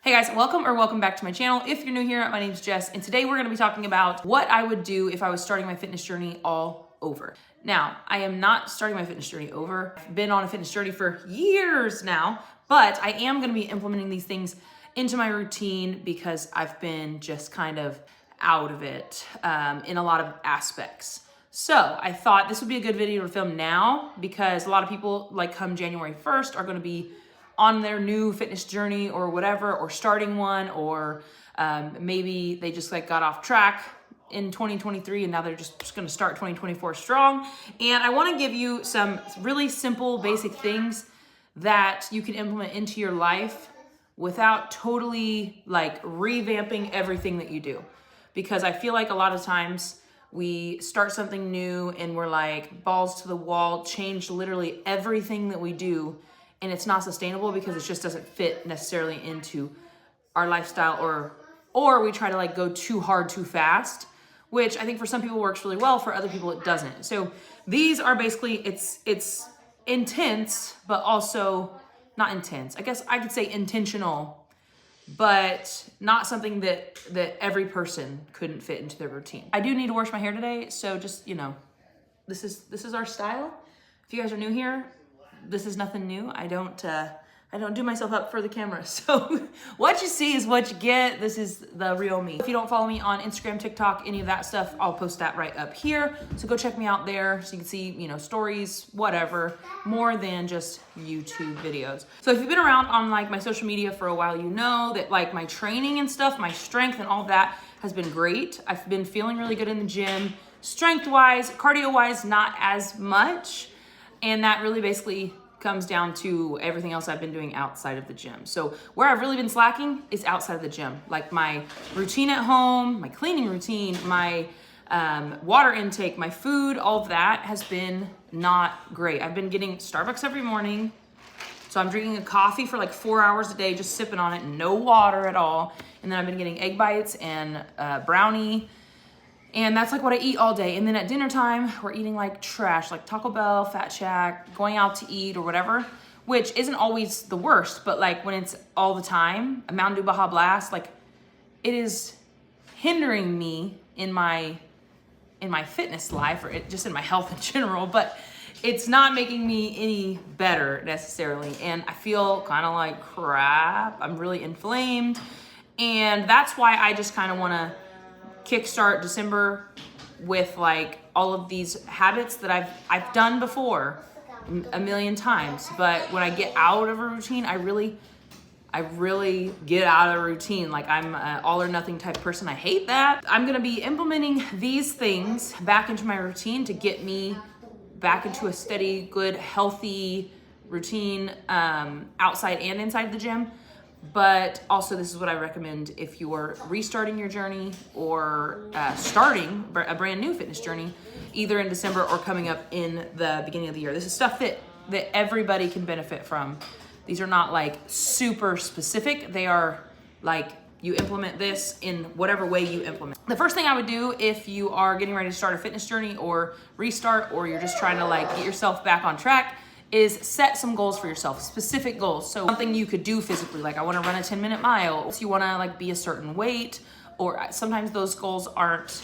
Hey guys, welcome back to my channel. If you're new here, my name's Jess, and today we're gonna be talking about what I would do if I was starting my fitness journey all over. Now, I am not starting my fitness journey over. I've been on a fitness journey for years now, but I am gonna be implementing these things into my routine because I've been just kind of out of it in a lot of aspects. So I thought this would be a good video to film now because a lot of people, like come January 1st, are gonna be on their new fitness journey or whatever, or starting one, or maybe they just like got off track in 2023 and now they're just gonna start 2024 strong. And I wanna give you some really simple, basic things that you can implement into your life without totally like revamping everything that you do. Because I feel like a lot of times we start something new and we're like balls to the wall, change literally everything that we do, and it's not sustainable because it just doesn't fit necessarily into our lifestyle, or we try to like go too hard too fast, which I think for some people works really well, for other people it doesn't. So these are basically, it's intense, but also not intense. I guess I could say intentional, but not something that every person couldn't fit into their routine. I do need to wash my hair today, so just, you know, this is our style. If you guys are new here, this is nothing new. I don't do myself up for the camera. So what you see is what you get. This is the real me. If you don't follow me on Instagram, TikTok, any of that stuff, I'll post that right up here. So go check me out there so you can see, you know, stories, whatever, more than just YouTube videos. So if you've been around on like my social media for a while, you know that like my training and stuff, my strength and all that has been great. I've been feeling really good in the gym, strength-wise, cardio-wise, not as much. And that really basically comes down to everything else I've been doing outside of the gym. So where I've really been slacking is outside of the gym. Like my routine at home, my cleaning routine, my water intake, my food, all of that has been not great. I've been getting Starbucks every morning. So I'm drinking a coffee for like 4 hours a day, just sipping on it, no water at all. And then I've been getting egg bites and brownie. And that's like what I eat all day. And then at dinner time, we're eating like trash, like Taco Bell, Fat Shack, going out to eat or whatever, which isn't always the worst, but like when it's all the time, a Mountain Dew Baja Blast, like it is hindering me in my fitness life, or just in my health in general, but it's not making me any better necessarily. And I feel kind of like crap. I'm really inflamed. And that's why I just kind of want to kickstart December with like all of these habits that I've done before a million times. But when I get out of a routine, I really get out of a routine. Like I'm an all or nothing type person. I hate that. I'm gonna be implementing these things back into my routine to get me back into a steady, good, healthy routine outside and inside the gym. But also this is what I recommend if you're restarting your journey or starting a brand new fitness journey, either in December or coming up in the beginning of the year. This is stuff that everybody can benefit from. These are not like super specific. They are like you implement this in whatever way you implement. The first thing I would do if you are getting ready to start a fitness journey or restart, or you're just trying to like get yourself back on track, is set some goals for yourself, specific goals. So something you could do physically, like I wanna run a 10-minute mile. So you wanna like be a certain weight, or sometimes those goals aren't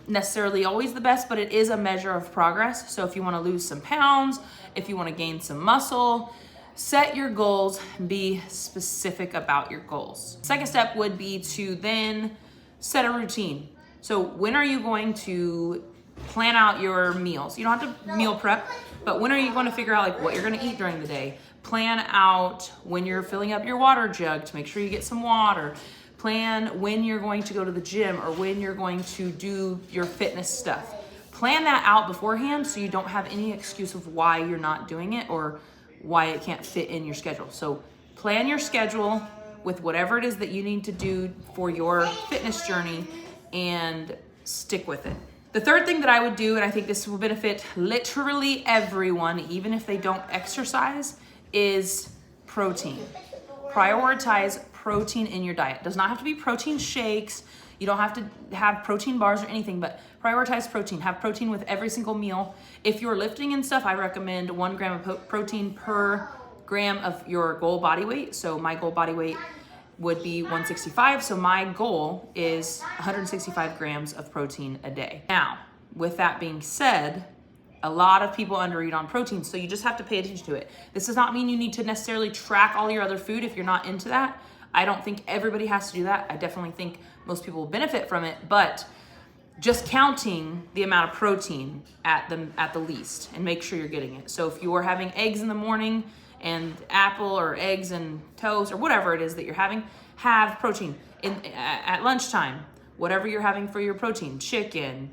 necessarily always the best, but it is a measure of progress. So if you wanna lose some pounds, if you wanna gain some muscle, set your goals, be specific about your goals. Second step would be to then set a routine. So when are you going to plan out your meals? You don't have to meal prep, but when are you going to figure out like what you're going to eat during the day? Plan out when you're filling up your water jug to make sure you get some water. Plan when you're going to go to the gym or when you're going to do your fitness stuff. Plan that out beforehand so you don't have any excuse of why you're not doing it or why it can't fit in your schedule. So plan your schedule with whatever it is that you need to do for your fitness journey and stick with it. The third thing that I would do, and I think this will benefit literally everyone, even if they don't exercise, is protein. Prioritize protein in your diet. It does not have to be protein shakes. You don't have to have protein bars or anything, but prioritize protein. Have protein with every single meal. If you're lifting and stuff, I recommend 1 gram of protein per gram of your goal body weight. So my goal body weight would be 165. So my goal is 165 grams of protein a day. Now, with that being said, a lot of people undereat on protein, so you just have to pay attention to it. This does not mean you need to necessarily track all your other food if you're not into that. I don't think everybody has to do that. I definitely think most people will benefit from it, but just counting the amount of protein at the least, and make sure you're getting it. So if you are having eggs in the morning and apple or eggs and toast or whatever it is that you're having, have protein. At lunchtime, whatever you're having for your protein, chicken,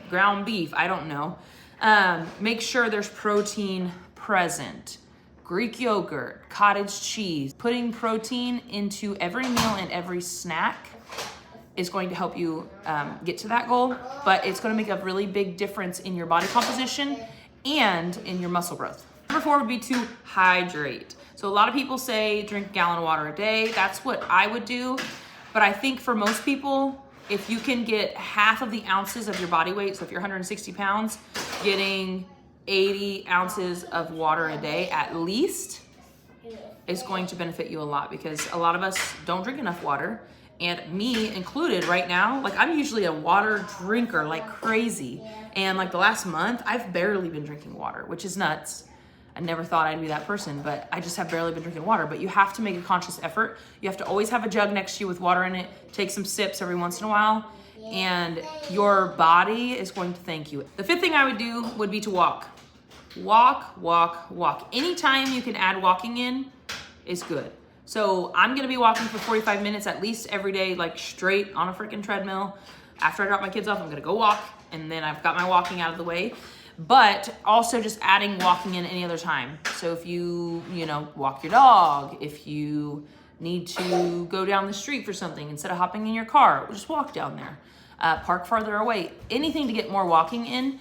ground beef, I don't know. Make sure there's protein present. Greek yogurt, cottage cheese. Putting protein into every meal and every snack is going to help you get to that goal, but it's going to make a really big difference in your body composition and in your muscle growth. Number 4 would be to hydrate. So a lot of people say drink a gallon of water a day. That's what I would do, but I think for most people, if you can get half of the ounces of your body weight, so if you're 160 pounds, getting 80 ounces of water a day at least is going to benefit you a lot, because a lot of us don't drink enough water, and me included right now. Like, I'm usually a water drinker like crazy, and like the last month I've barely been drinking water, which is nuts. I never thought I'd be that person, but I just have barely been drinking water. But you have to make a conscious effort. You have to always have a jug next to you with water in it. Take some sips every once in a while, and your body is going to thank you. The 5th thing I would do would be to walk. Walk, walk, walk. Anytime you can add walking in is good. So I'm gonna be walking for 45 minutes at least every day, like straight on a freaking treadmill. After I drop my kids off, I'm gonna go walk, and then I've got my walking out of the way. But also just adding walking in any other time. So if you walk your dog, if you need to go down the street for something, instead of hopping in your car, just walk down there. Park farther away, anything to get more walking in.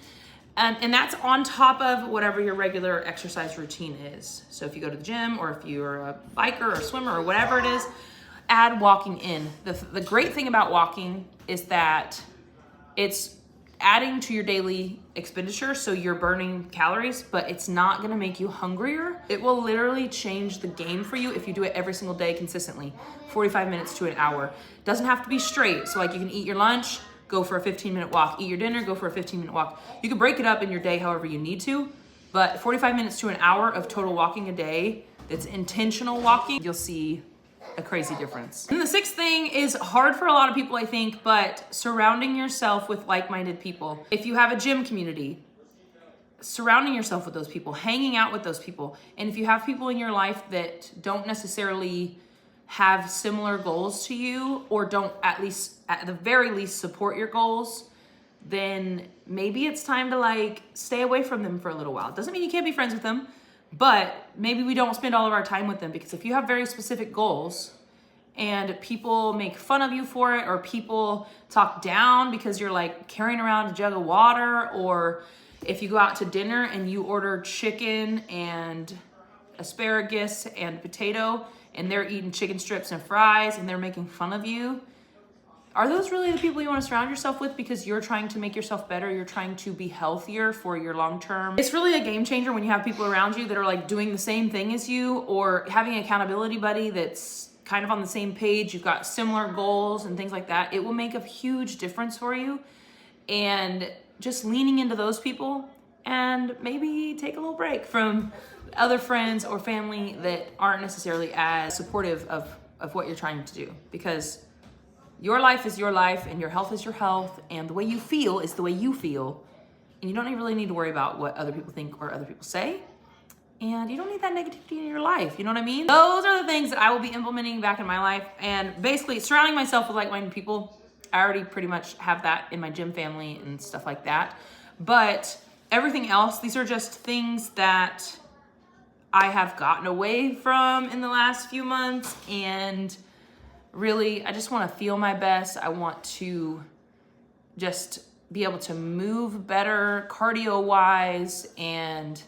And that's on top of whatever your regular exercise routine is. So if you go to the gym, or if you're a biker or swimmer or whatever it is, add walking in. The great thing about walking is that it's adding to your daily expenditure, so you're burning calories, but it's not gonna make you hungrier. It will literally change the game for you if you do it every single day consistently, 45 minutes to an hour. Doesn't have to be straight, so like you can eat your lunch, go for a 15-minute walk, eat your dinner, go for a 15-minute walk. You can break it up in your day however you need to, but 45 minutes to an hour of total walking a day, that's intentional walking, you'll see a crazy difference. And the 6th thing is hard for a lot of people, I think, but surrounding yourself with like-minded people. If you have a gym community, surrounding yourself with those people, hanging out with those people. And if you have people in your life that don't necessarily have similar goals to you, or don't at the very least support your goals, then maybe it's time to like stay away from them for a little while. It doesn't mean you can't be friends with them, but maybe we don't spend all of our time with them, because if you have very specific goals and people make fun of you for it, or people talk down because you're like carrying around a jug of water, or if you go out to dinner and you order chicken and asparagus and potato, and they're eating chicken strips and fries and they're making fun of you, are those really the people you want to surround yourself with, because you're trying to make yourself better, you're trying to be healthier for your long term? It's really a game changer when you have people around you that are like doing the same thing as you, or having an accountability buddy that's kind of on the same page, you've got similar goals and things like that. It will make a huge difference for you. And just leaning into those people, and maybe take a little break from other friends or family that aren't necessarily as supportive of what you're trying to do, because your life is your life, and your health is your health, and the way you feel is the way you feel, and you don't really need to worry about what other people think or other people say, and you don't need that negativity in your life, you know what I mean? Those are the things that I will be implementing back in my life, and basically surrounding myself with like-minded people. I already pretty much have that in my gym family and stuff like that, but everything else, these are just things that I have gotten away from in the last few months, and really, I just want to feel my best. I want to just be able to move better cardio-wise, and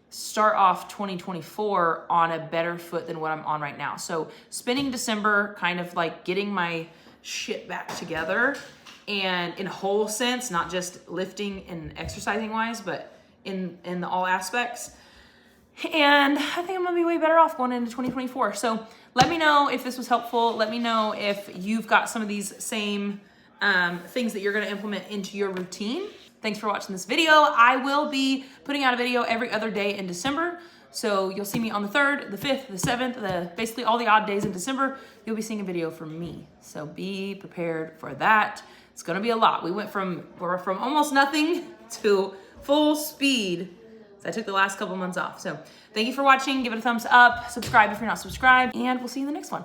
start off 2024 on a better foot than what I'm on right now. So spending December kind of like getting my shit back together, and in a whole sense, not just lifting and exercising wise, but in all aspects. And I think I'm gonna be way better off going into 2024. So let me know if this was helpful. Let me know if you've got some of these same things that you're gonna implement into your routine. Thanks for watching this video. I will be putting out a video every other day in December. So you'll see me on the 3rd, the 5th, the 7th, basically all the odd days in December, you'll be seeing a video from me. So be prepared for that. It's gonna be a lot. We're from almost nothing to full speed. So I took the last couple months off. So thank you for watching. Give it a thumbs up, subscribe if you're not subscribed, and we'll see you in the next one.